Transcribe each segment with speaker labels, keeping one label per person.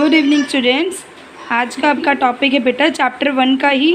Speaker 1: Good evening students. आज का आपका टॉपिक है बेटा चैप्टर 1 का ही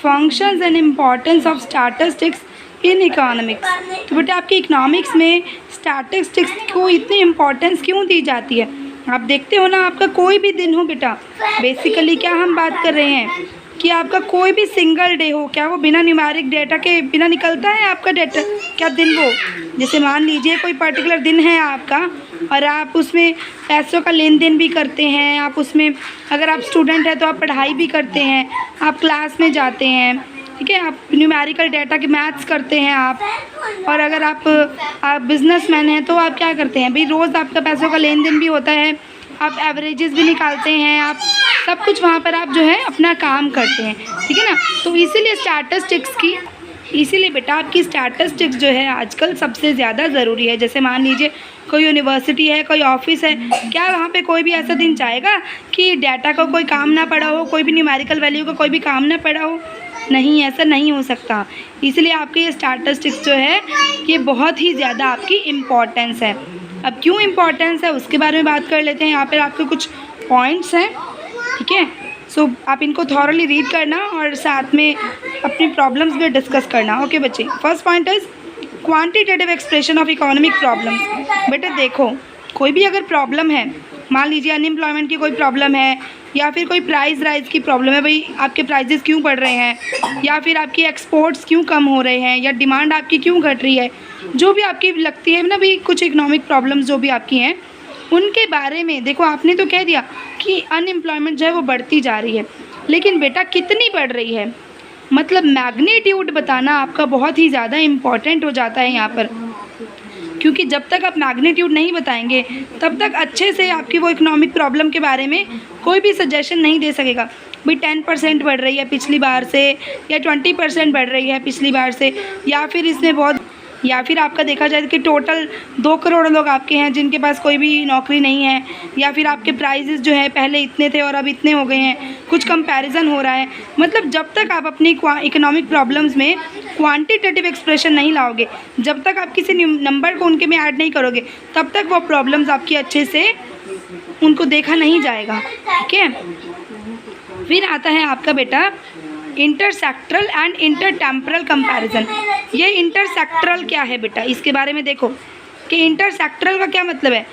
Speaker 1: functions and importance of statistics in economics. तो बेटा आपके इकोनॉमिक्स में स्टैटिस्टिक्स को इतनी इम्पोर्टेंस क्यों दी जाती है? आप देखते हो ना, आपका कोई भी दिन हो बेटा, बेसिकली क्या हम बात कर रहे हैं कि आपका कोई भी सिंगल डे हो, क्या वो बिना न्यूमेरिक डेटा के बिना निकलता है आपका डेटा? क्या दिन वो, जैसे मान लीजिए कोई पर्टिकुलर दिन है आपका और आप उसमें पैसों का लेन देन भी करते हैं, आप उसमें अगर आप स्टूडेंट हैं तो आप पढ़ाई भी करते हैं, आप क्लास में जाते हैं, ठीक है, आप न्यूमेरिकल डेटा के मैथ्स करते हैं आप, और अगर आप बिजनेसमैन हैं तो आप क्या करते हैं भाई, रोज़ आपका पैसों का लेन देन भी होता है, आप एवरेजेस भी निकालते हैं, आप सब कुछ वहाँ पर आप जो है अपना काम करते हैं, ठीक है ना। तो इसीलिए बेटा आपकी स्टैटिस्टिक्स जो है आजकल सबसे ज़्यादा ज़रूरी है। जैसे मान लीजिए कोई यूनिवर्सिटी है, कोई ऑफिस है, क्या वहाँ पे कोई भी ऐसा दिन चाहेगा कि डाटा का कोई काम ना पड़ा हो, कोई भी न्यूमेरिकल वैल्यू का कोई भी काम ना पड़ा हो? नहीं, ऐसा नहीं हो सकता। इसलिए आपके ये स्टैटिस्टिक्स जो है ये बहुत ही ज़्यादा आपकी इम्पॉर्टेंस है। अब क्यों इम्पॉर्टेंस है उसके बारे में बात कर लेते हैं। यहाँ पर आपके कुछ पॉइंट्स हैं, ठीक है। सो आप इनको थॉरली रीड करना और साथ में अपनी प्रॉब्लम्स भी डिस्कस करना। ओके बच्चे, first point is quantitative expression of economic problems. बेटा देखो, कोई भी अगर प्रॉब्लम है, मान लीजिए अनएम्प्लॉयमेंट की कोई प्रॉब्लम है, या फिर कोई प्राइस राइज की प्रॉब्लम है, भाई आपके प्राइजेस क्यों बढ़ रहे हैं, या फिर आपकी एक्सपोर्ट्स क्यों कम हो रहे हैं, या डिमांड आपकी क्यों घट रही है, जो भी आपकी लगती है ना भाई, कुछ इकोनॉमिक प्रॉब्लम्स जो भी आपकी हैं उनके बारे में देखो। आपने तो कह दिया कि अनएम्प्लॉयमेंट जो है वो बढ़ती जा रही है, लेकिन बेटा कितनी बढ़ रही है, मतलब मैग्नीट्यूड बताना आपका बहुत ही ज़्यादा इम्पॉर्टेंट हो जाता है यहाँ पर, क्योंकि जब तक आप मैग्नीट्यूड नहीं बताएंगे तब तक अच्छे से आपकी वो इकोनॉमिक प्रॉब्लम के बारे में कोई भी सजेशन नहीं दे सकेगा। भाई 10% बढ़ रही है पिछली बार से, या 20% बढ़ रही है पिछली बार से, या फिर इसमें बहुत, या फिर आपका देखा जाए कि टोटल 2 करोड़ लोग आपके हैं जिनके पास कोई भी नौकरी नहीं है, या फिर आपके प्राइजेस जो है पहले इतने थे और अब इतने हो गए हैं, कुछ कंपैरिजन हो रहा है। मतलब जब तक आप अपनी इकोनॉमिक प्रॉब्लम्स में क्वांटिटेटिव एक्सप्रेशन नहीं लाओगे, जब तक आप किसी नंबर को उनके में ऐड नहीं करोगे, तब तक वो प्रॉब्लम्स आपकी अच्छे से उनको देखा नहीं जाएगा, ठीक है। फिर आता है आपका बेटा इंटरसेक्टरल एंड इंटरटेम्परल कंपैरिजन। ये इंटरसेक्टरल क्या है बेटा, इसके बारे में देखो कि इंटरसेक्टरल का क्या मतलब है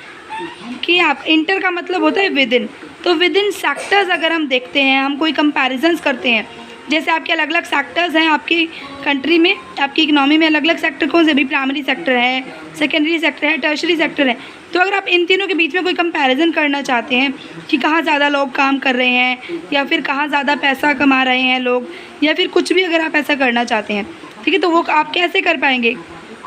Speaker 1: कि आप, इंटर का मतलब होता है विद इन, तो विद इन सेक्टर्स अगर हम देखते हैं, हम कोई कंपैरिजन्स करते हैं, जैसे आपके अलग अलग सेक्टर्स हैं आपकी कंट्री में, आपकी इकोनॉमी में अलग अलग सेक्टर कौन से भी, प्राइमरी सेक्टर है, सेकेंडरी सेक्टर है, टर्शरी सेक्टर है। तो अगर आप इन तीनों के बीच में कोई कंपैरिजन करना चाहते हैं कि कहाँ ज़्यादा लोग काम कर रहे हैं, या फिर कहाँ ज़्यादा पैसा कमा रहे हैं लोग, या फिर कुछ भी अगर आप ऐसा करना चाहते हैं, ठीक है, तो वो आप कैसे कर पाएंगे?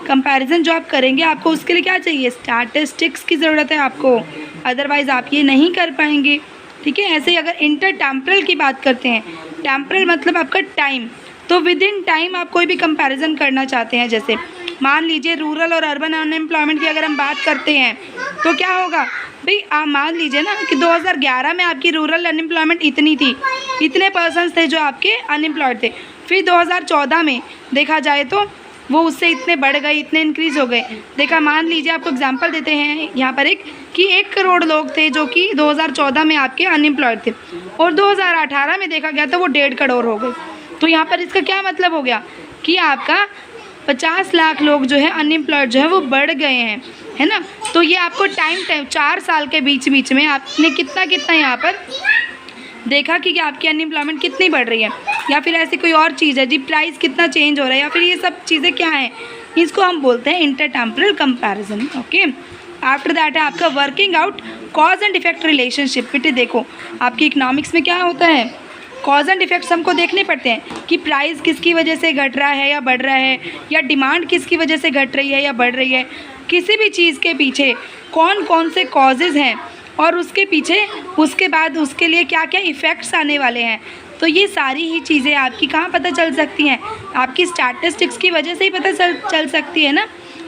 Speaker 1: कंपैरिजन जो आप करेंगे आपको उसके लिए क्या चाहिए, स्टैटिस्टिक्स की ज़रूरत है आपको, अदरवाइज़ आप ये नहीं कर पाएंगे, ठीक है। ऐसे ही अगर इंटर टेम्परल की बात करते हैं, टेम्परल मतलब आपका टाइम, तो विद इन टाइम आप कोई भी कंपैरिजन करना चाहते हैं, जैसे मान लीजिए रूरल और अर्बन अनएम्प्लॉयमेंट की अगर हम बात करते हैं तो क्या होगा भाई, आप मान लीजिए ना कि 2011 में आपकी रूरल अनएम्प्लॉयमेंट इतनी थी, इतने पर्सन्स थे जो आपके अनएम्प्लॉयड थे, फिर 2014 में देखा जाए तो वो उससे इतने बढ़ गए, इतने इंक्रीज़ हो गए। देखा, मान लीजिए आपको एग्जांपल देते हैं यहाँ पर एक, कि 1 करोड़ लोग थे जो कि 2014 में आपके अनएम्प्लॉयड थे, और 2018 में देखा गया तो वो 1.5 करोड़ हो गए। तो यहाँ पर इसका क्या मतलब हो गया कि आपका 50 लाख लोग जो है अनएम्प्लॉयड जो है वो बढ़ गए हैं, है ना। तो ये आपको टाइम 4 साल के बीच में आपने कितना यहाँ पर देखा कि आपकी अनएम्प्लॉयमेंट कितनी बढ़ रही है, या फिर ऐसी कोई और चीज़ है जी, प्राइस कितना चेंज हो रहा है, या फिर ये सब चीज़ें क्या हैं, इसको हम बोलते हैं इंटरटेम्परल कंपैरिजन। ओके, आफ्टर दैट है आपका working out cause and effect relationship. बेटे देखो, आपकी इकोनॉमिक्स में क्या होता है, कॉज एंड इफेक्ट्स हमको देखने पड़ते हैं कि प्राइस किसकी वजह से घट रहा है या बढ़ रहा है, या डिमांड किसकी वजह से घट रही है या बढ़ रही है, किसी भी चीज़ के पीछे कौन कौन से कॉजेज़ हैं, और उसके पीछे उसके बाद उसके लिए क्या क्या इफ़ेक्ट्स आने वाले हैं। तो ये सारी ही चीज़ें आपकी कहाँ पता चल सकती हैं, आपकी स्टैटिस्टिक्स की वजह से ही पता चल सकती है ना।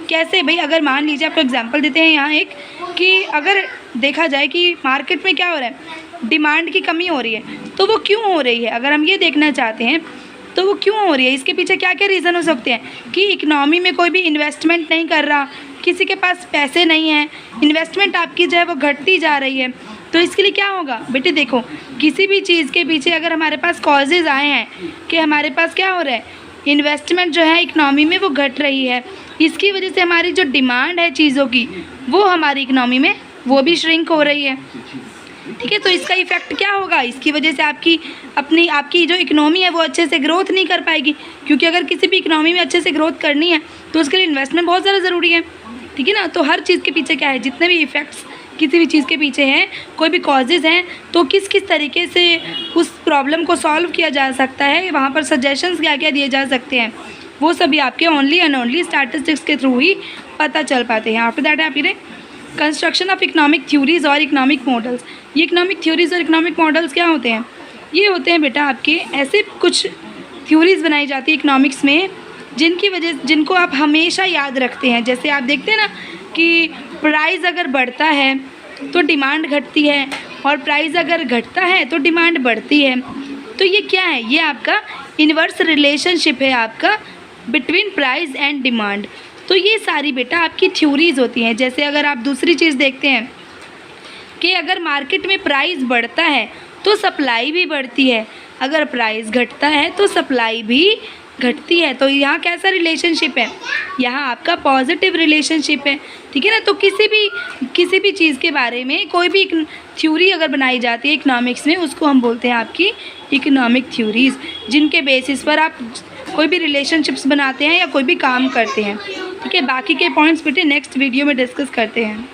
Speaker 1: कैसे भाई, अगर मान लीजिए आपको एग्जांपल देते हैं यहाँ एक, कि अगर देखा जाए कि मार्केट में क्या हो रहा है, डिमांड की कमी हो रही है, तो वो क्यों हो रही है, अगर हम ये देखना चाहते हैं तो वो क्यों हो रही है, इसके पीछे क्या क्या रीज़न हो सकते हैं। कि इकनॉमी में कोई भी इन्वेस्टमेंट नहीं कर रहा, किसी के पास पैसे नहीं हैं, इन्वेस्टमेंट आपकी जो है वो घटती जा रही है, तो इसके लिए क्या होगा बेटे, देखो किसी भी चीज़ के पीछे अगर हमारे पास कॉजेज़ आए हैं कि हमारे पास क्या हो रहा है, इन्वेस्टमेंट जो है इकनॉमी में वो घट रही है, इसकी वजह से हमारी जो डिमांड है चीज़ों की वो हमारी इकनॉमी में वो भी श्रिंक हो रही है। ठीक है, तो इसका इफ़ेक्ट क्या होगा, इसकी वजह से आपकी जो इकनॉमी है वो अच्छे से ग्रोथ नहीं कर पाएगी, क्योंकि अगर किसी भी इकनॉमी में अच्छे से ग्रोथ करनी है तो उसके लिए इन्वेस्टमेंट बहुत ज़्यादा ज़रूरी है। ठीक है ना, तो हर चीज़ के पीछे क्या है, जितने भी इफ़ेक्ट्स किसी भी चीज़ के पीछे हैं, कोई भी कॉजेज़ हैं, तो किस किस तरीके से उस प्रॉब्लम को सॉल्व किया जा सकता है, वहाँ पर सजेशंस क्या क्या दिए जा सकते हैं, वो सभी आपके ओनली एंड ओनली स्टैटिस्टिक्स के थ्रू ही पता चल पाते हैं। आफ्टर दैट आपके कंस्ट्रक्शन ऑफ इकोनॉमिक थ्योरीज और इकोनॉमिक मॉडल्स। ये इकोनॉमिक थ्योरीज और इकोनॉमिक मॉडल्स क्या होते हैं, ये होते हैं बेटा आपके ऐसे कुछ थ्योरीज बनाई जाती है इकोनॉमिक्स में जिनको आप हमेशा याद रखते हैं। जैसे आप देखते हैं ना कि प्राइस अगर बढ़ता है तो डिमांड घटती है, और प्राइस अगर घटता है तो डिमांड बढ़ती है। तो ये क्या है, ये आपका इन्वर्स रिलेशनशिप है आपका बिटवीन प्राइस एंड डिमांड। तो ये सारी बेटा आपकी थ्योरीज होती हैं। जैसे अगर आप दूसरी चीज़ देखते हैं कि अगर मार्केट में प्राइस बढ़ता है तो सप्लाई भी बढ़ती है, अगर प्राइस घटता है तो सप्लाई भी घटती है। तो यहाँ कैसा रिलेशनशिप है, यहाँ आपका पॉजिटिव रिलेशनशिप है। ठीक है ना, तो किसी भी चीज़ के बारे में कोई भी थ्योरी अगर बनाई जाती है इकोनॉमिक्स में, उसको हम बोलते हैं आपकी इकोनॉमिक थ्योरीज, जिनके बेसिस पर आप कोई भी रिलेशनशिप्स बनाते हैं या कोई भी काम करते हैं। ठीक है, बाकी के पॉइंट्स बेटे नेक्स्ट वीडियो में डिस्कस करते हैं।